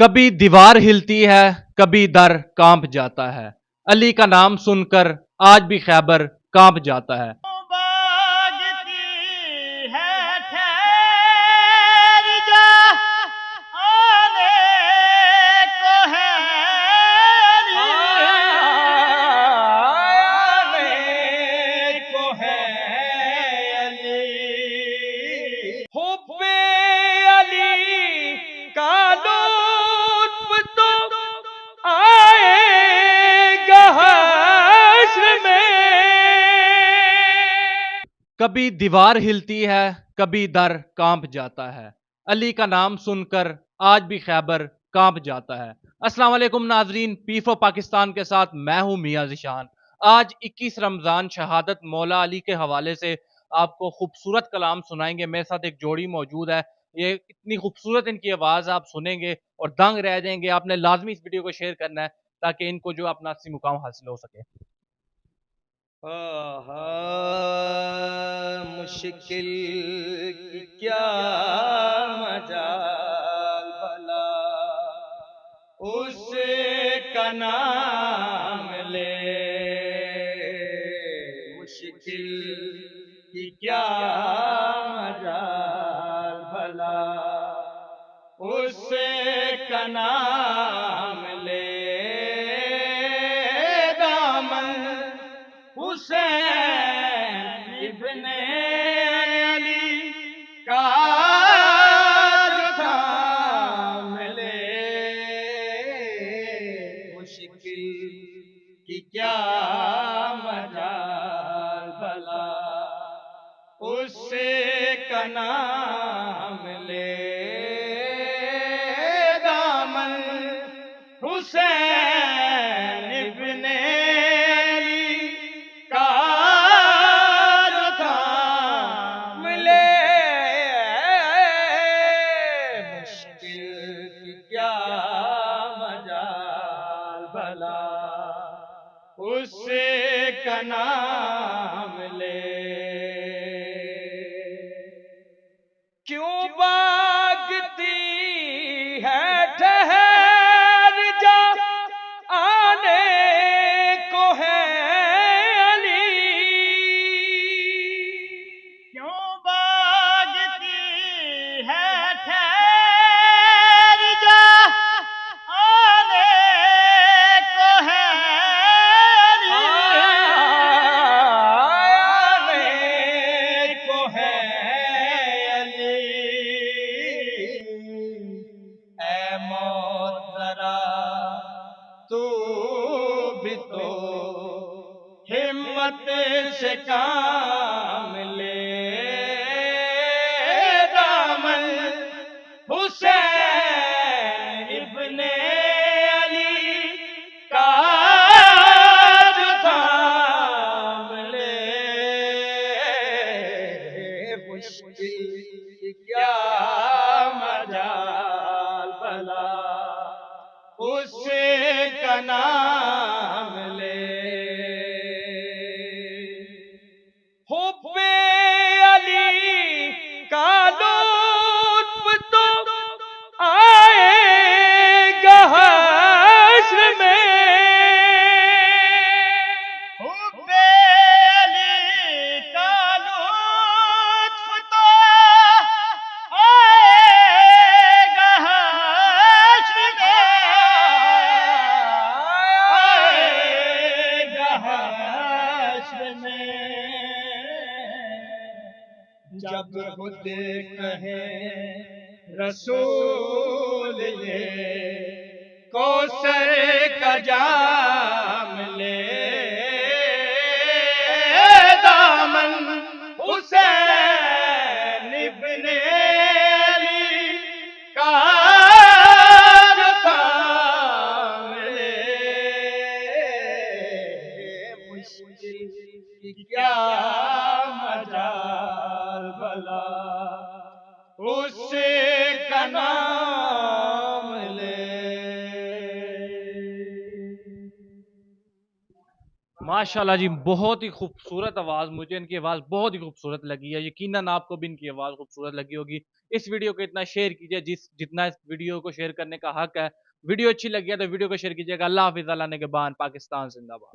कभी दीवार हिलती है, कभी दर कांप जाता है। अली का नाम सुनकर आज भी खैबर कांप जाता है। बागती है ठहर जा आने को है आने को है अली हुब्बे अली का लुत्फ तो आएगा हश्र में। कभी दीवार हिलती है, कभी दर कांप जाता है। अली का नाम सुनकर आज भी खैबर कांप जाता है। अस्सलाम वालेकुम नाजरीन, पीफो पाकिस्तान के साथ मैं हूं मियां ज़िशान। आज 21 रमज़ान शहादत मौला अली के हवाले से आपको खूबसूरत कलाम सुनाएंगे। मेरे साथ एक जोड़ी मौजूद है। ये इतनी खूबसूरत इनकी आवाज़ आप सुनेंगे और दंग रह जाएंगे। आपने लाजमी इस वीडियो को शेयर करना है ताकि इनको जो अपना अस्सी मुकाम हासिल हो सके। मुश्किल की क्या मजाल भला उसका नाम ले। मुश्किल की क्या मजाल भला उसका नाम ले। दामन हुसैन इब्ने अली का जो थाम ले। मुश्किल की क्या मजाल भला उससे का नाम ले। दामन हुसैन इब्ने अली का जो थाम ले। मुश्किल की क्या मजाल भला उससे का नाम ले। क्यों भागती है ठहर जा आने को है अली। क्यों भागती है ठहर जा आने को है अली। आने को है अली। ऐ मौत जरा तू भी तो हिम्मत से काम ले। दामन हुसैन इब्ने अली का जो थाम ले। मुश्किल की क्या मजाल भला उससे का नाम ले। हुब्बे अली का लुत्फ तो आएगा हश्र में। हुब्बे अली का लुत्फ तो आएगा हश्र में। आएगा हश्र में। जब खुद कहे रसूल ये कौसर का जाम ले। दामन हुसैन इब्ने अली का जो थाम ले। मुश्किल की क्या मजाल भला उससे का नाम ले। माशाल्लाह जी, बहुत ही खूबसूरत आवाज़, मुझे इनकी आवाज़ बहुत ही खूबसूरत लगी है। यकीनन आपको भी इनकी आवाज़ खूबसूरत लगी होगी। इस वीडियो को इतना शेयर कीजिए जितना इस वीडियो को शेयर करने का हक है। वीडियो अच्छी लगी है तो वीडियो को शेयर कीजिएगा। अल्लाह हाफ़िज़, अल्लाह निगहबान, पाकिस्तान ज़िंदाबाद।